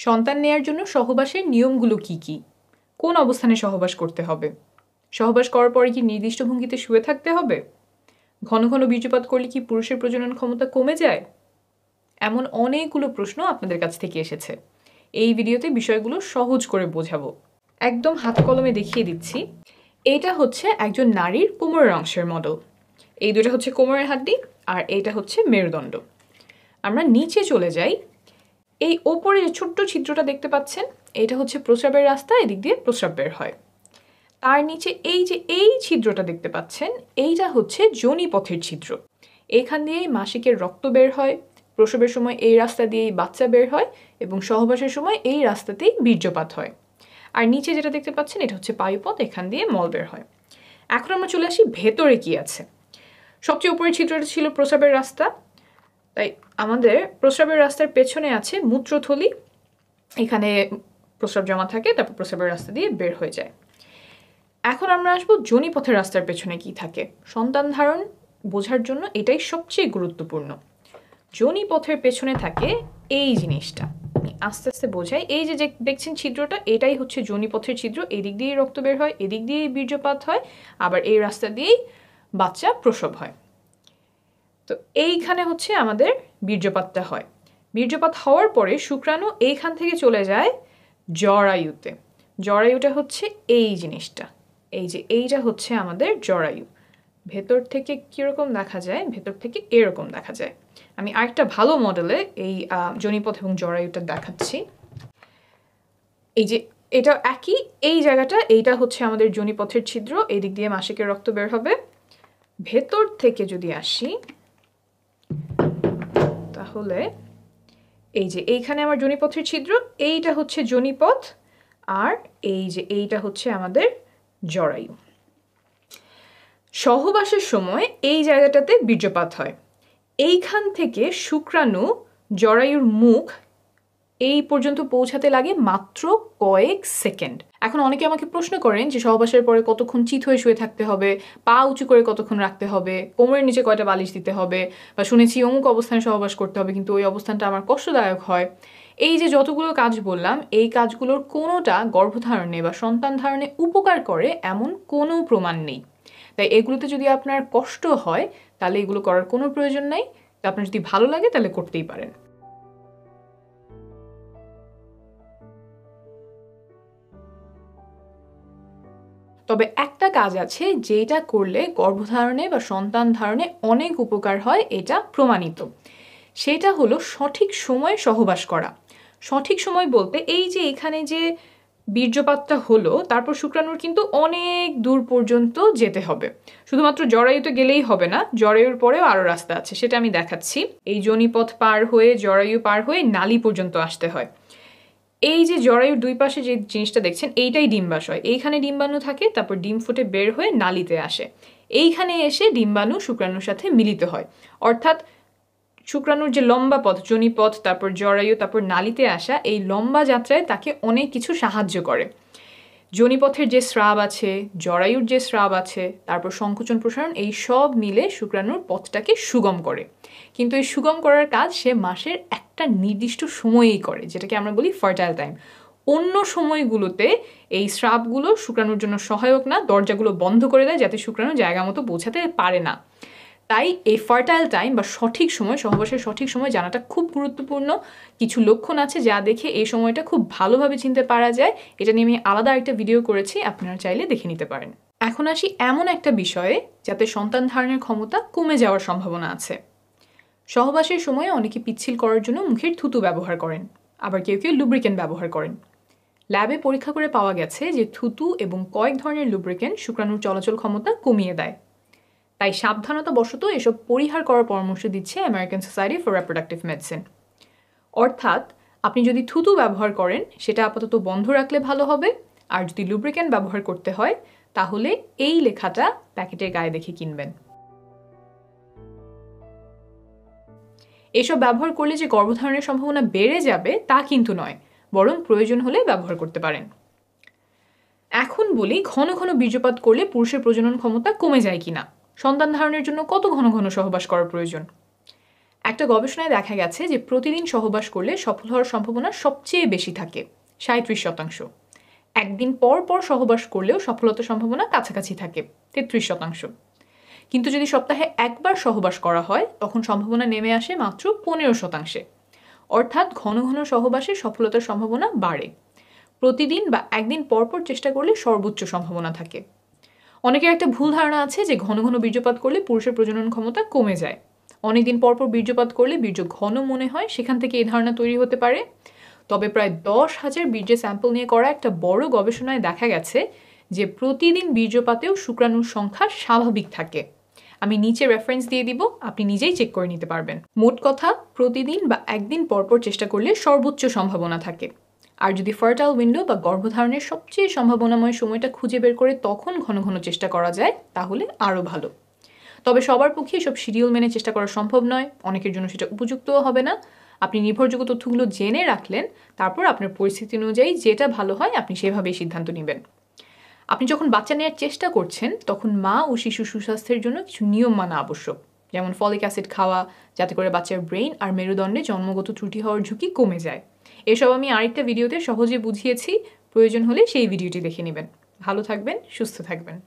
সন্তান নেয়ার জন্য সহবাসের নিয়মগুলো কি কি? কোন অবস্থানে সহবাস করতে হবে? সহবাস করার পরে কি নির্দিষ্ট ভঙ্গিতে শুয়ে থাকতে হবে? ঘন ঘন বীর্যপাত করলে কি পুরুষের প্রজনন ক্ষমতা কমে যায়? এমন অনেকগুলো প্রশ্ন আপনাদের কাছ থেকে এসেছে। এই ভিডিওতে বিষয়গুলো সহজ করে বোঝাবো। একদম হাতে কলমে দেখিয়ে দিচ্ছি। এইটা হচ্ছে একজন নারীর কোমরের অংশের মডেল। এই দুটো হচ্ছে কোমরের হাড্ডি আর এইটা হচ্ছে মেরুদণ্ড। আমরা নিচে চলে যাই। এই ওপরে যে ছোট্ট ছিদ্রটা দেখতে পাচ্ছেন, এটা হচ্ছে প্রস্রাবের রাস্তা, এদিক দিয়ে প্রস্রাব বের হয়। তার নিচে এই ছিদ্রটা দেখতে পাচ্ছেন, এইটা হচ্ছে যোনিপথের ছিদ্র। এইখান দিয়েই মাসিকের রক্ত বের হয়, প্রসবের সময় এই রাস্তা দিয়েই বাচ্চা বের হয় এবং সহবাসের সময় এই রাস্তাতেই বীর্যপাত হয়। আর নিচে যেটা দেখতে পাচ্ছেন, এটা হচ্ছে পায়ুপথ, এখান দিয়ে মল বের হয়। এখন আমরা চলে আসি ভেতরে কি আছে। সবচেয়ে উপরের ছিদ্রটা ছিল প্রস্রাবের রাস্তা, তাই আমাদের প্রস্রাবের রাস্তার পেছনে আছে মূত্রথলি। এখানে প্রস্রাব জমা থাকে, তারপর প্রস্রাবের রাস্তা দিয়ে বের হয়ে যায়। এখন আমরা আসবো যোনিপথের রাস্তার পেছনে কি থাকে। সন্তান ধারণ বোঝার জন্য এটাই সবচেয়ে গুরুত্বপূর্ণ। যোনিপথের পেছনে থাকে এই জিনিসটা, আস্তে আস্তে বোঝাই। এই যে দেখছেন ছিদ্রটা, এটাই হচ্ছে যোনিপথের ছিদ্র। এদিক দিয়েই রক্ত বের হয়, এদিক দিয়েই বীর্যপাত হয়, আবার এই রাস্তা দিয়েই বাচ্চা প্রসব হয়। তো এইখানে হচ্ছে আমাদের বীর্যপাতটা হয়। বীর্যপাত হওয়ার পরে শুক্রাণু এইখান থেকে চলে যায় জরায়ুতে। জরায়ুটা হচ্ছে এই জিনিসটা, এই যে এইটা হচ্ছে আমাদের জরায়ু। ভেতর থেকে কীরকম দেখা যায়? ভেতর থেকে এরকম দেখা যায়। আমি আরেকটা ভালো মডেলে এই যোনিপথ এবং জরায়ুটা দেখাচ্ছি। এই যে এটা একই, এই জায়গাটা, এইটা হচ্ছে আমাদের যোনিপথের ছিদ্র। এই দিক দিয়ে মাসিকের রক্ত বের হবে। ভেতর থেকে যদি আসি, তাহলে এই যে এইখানে আমার যোনিপথের ছিদ্র, এইটা হচ্ছে যোনিপথ, আর এই যে এইটা হচ্ছে আমাদের জরায়ু। সহবাসের সময় এই জায়গাটাতে বীর্যপাত হয়। এইখান থেকে শুক্রাণু জরায়ুর মুখ এই পর্যন্ত পৌঁছাতে লাগে মাত্র কয়েক সেকেন্ড। এখন অনেকে আমাকে প্রশ্ন করেন যে সহবাসের পরে কতক্ষণ চিত হয়ে শুয়ে থাকতে হবে, পা উঁচু করে কতক্ষণ রাখতে হবে, কোমরের নিচে কয়টা বালিশ দিতে হবে, বা শুনেছি অমুক অবস্থানে সহবাস করতে হবে, কিন্তু ওই অবস্থানটা আমার কষ্টদায়ক হয়। এই যে যতগুলো কাজ বললাম, এই কাজগুলোর কোনোটা গর্ভধারণে বা সন্তান ধারণে উপকার করে এমন কোনো প্রমাণ নেই। তাই এগুলোতে যদি আপনার কষ্ট হয়, তাহলে এগুলো করার কোনো প্রয়োজন নাই। তো আপনার যদি ভালো লাগে তাহলে করতেই পারেন। তবে একটা কাজ আছে যেটা করলে গর্ভধারণে বা সন্তান ধারণে অনেক উপকার হয়, এটা প্রমাণিত। সেটা হলো সঠিক সময়ে সহবাস করা। সঠিক সময় বলতে এই যে এখানে যে বীর্যপাতটা হলো, তারপর শুক্রাণুর কিন্তু অনেক দূর পর্যন্ত যেতে হবে। শুধুমাত্র জরায়ুতে গেলেই হবে না, জরায়ুর পরেও আরও রাস্তা আছে, সেটা আমি দেখাচ্ছি। এই যোনিপথ পার হয়ে, জরায়ু পার হয়ে নালী পর্যন্ত আসতে হয়। এই যে জরায়ুর দুই পাশে যে জিনিসটা দেখছেন, এইটাই ডিম্বাশয়। এইখানে ডিম্বাণু থাকে, তারপর ডিম ফুটে বের হয়ে নালীতে আসে। এইখানে এসে ডিম্বাণু শুক্রাণুর সাথে মিলিত হয়। অর্থাৎ শুক্রাণুর যে লম্বা পথ, যোনিপথ, তারপর জরায়ু, তারপর নালীতে আসা, এই লম্বা যাত্রায় তাকে অনেক কিছু সাহায্য করে। যোনিপথের যে স্রাব আছে, জরায়ুর যে স্রাব আছে, তারপর সংকোচন প্রসারণ, এই সব মিলে শুক্রাণুর পথটাকে সুগম করে। কিন্তু এই সুগম করার কাজ সে মাসের একটা নির্দিষ্ট সময়েই করে, যেটাকে আমরা বলি ফার্টাইল টাইম। অন্য সময়গুলোতে এই স্রাবগুলো শুক্রাণুর জন্য সহায়ক না, দরজাগুলো বন্ধ করে দেয় যাতে শুক্রাণু জায়গা মতো পৌঁছাতে পারে না। তাই এই ফার্টাইল টাইম বা সঠিক সময়, সহবাসের সঠিক সময় জানাটা খুব গুরুত্বপূর্ণ। কিছু লক্ষণ আছে যা দেখে এই সময়টা খুব ভালোভাবে চিনতে পারা যায়। এটা নিয়ে আমি আলাদা একটা ভিডিও করেছি, আপনারা চাইলে দেখে নিতে পারেন। এখন আসি এমন একটা বিষয়ে যাতে সন্তান ধারণের ক্ষমতা কমে যাওয়ার সম্ভাবনা আছে। সহবাসের সময় অনেকে পিচ্ছিল করার জন্য মুখের থুতু ব্যবহার করেন, আবার কেউ কেউ লুব্রিকেন্ট ব্যবহার করেন। ল্যাবে পরীক্ষা করে পাওয়া গেছে যে থুতু এবং কয়েক ধরনের লুব্রিকেন্ট শুক্রাণুর চলাচল ক্ষমতা কমিয়ে দেয়। তাই সাবধানতা বশত এসব পরিহার করার পরামর্শ দিচ্ছে American society for reproductive medicine. অর্থাৎ আপনি যদি থুতু ব্যবহার করেন, সেটা আপাতত বন্ধ রাখলে ভালো হবে। আর যদি লুব্রিকেন্ট ব্যবহার করতে হয়, তাহলে এই লেখাটা প্যাকেটের গায়ে দেখে কিনবেন। এসব ব্যবহার করলে যে গর্ভধারণের সম্ভাবনা বেড়ে যাবে তা কিন্তু নয়, বরং প্রয়োজন হলে ব্যবহার করতে পারেন। এখন বলি, ঘন ঘন বীর্যপাত করলে পুরুষের প্রজনন ক্ষমতা কমে যায় কিনা, সন্তান ধারণের জন্য কত ঘন ঘন সহবাস করার প্রয়োজন। একটা গবেষণায় দেখা গেছে যে প্রতিদিন সহবাস করলে সফল হওয়ার সম্ভাবনা সবচেয়ে বেশি থাকে 37%। একদিন পর পর সহবাস করলেও সফলতার সম্ভাবনা কাছাকাছি থাকে 33%। কিন্তু যদি সপ্তাহে একবার সহবাস করা হয় তখন সম্ভাবনা নেমে আসে মাত্র 15%। অর্থাৎ ঘন ঘন সহবাসে সফলতার সম্ভাবনা বাড়ে। প্রতিদিন বা একদিন পর পর চেষ্টা করলে সর্বোচ্চ সম্ভাবনা থাকে। অনেকের একটা ভুল ধারণা আছে যে ঘন ঘন বীর্যপাত করলে পুরুষের প্রজনন ক্ষমতা কমে যায়। অনেকদিন পর পর বীর্যপাত করলে বীর্য ঘন মনে হয়, সেখান থেকে এই ধারণা তৈরি হতে পারে। তবে প্রায় 10,000 বীর্যের স্যাম্পল নিয়ে করা একটা বড় গবেষণায় দেখা গেছে যে প্রতিদিন বীর্যপাতেও শুক্রাণুর সংখ্যা স্বাভাবিক থাকে। আমি নিচে রেফারেন্স দিয়ে দিব, আপনি নিজেই চেক করে নিতে পারবেন। মোট কথা, প্রতিদিন বা একদিন পরপর চেষ্টা করলে সর্বোচ্চ সম্ভাবনা থাকে। আর যদি ফার্টাইল উইন্ডো বা গর্ভধারণের সবচেয়ে সম্ভাবনাময় সময়টা খুঁজে বের করে তখন ঘন ঘন চেষ্টা করা যায় তাহলে আরও ভালো। তবে সবার পক্ষে সব শিডিউল মেনে চেষ্টা করা সম্ভব নয়, অনেকের জন্য সেটা উপযুক্তও হবে না। আপনি নির্ভরযোগ্য তথ্যগুলো জেনে রাখলেন, তারপর আপনার পরিস্থিতি অনুযায়ী যেটা ভালো হয় আপনি সেভাবেই সিদ্ধান্ত নেবেন। আপনি যখন বাচ্চা নেওয়ার চেষ্টা করছেন তখন মা ও শিশু সুস্বাস্থ্যের জন্য কিছু নিয়ম মানা আবশ্যক, যেমন ফলিক অ্যাসিড খাওয়া, যাতে করে বাচ্চার ব্রেইন আর মেরুদণ্ডে জন্মগত ত্রুটি হওয়ার ঝুঁকি কমে যায়। এসব আমি আরেকটা ভিডিওতে সহজে বুঝিয়েছি, প্রয়োজন হলে সেই ভিডিওটি দেখে নেবেন। ভালো থাকবেন, সুস্থ থাকবেন।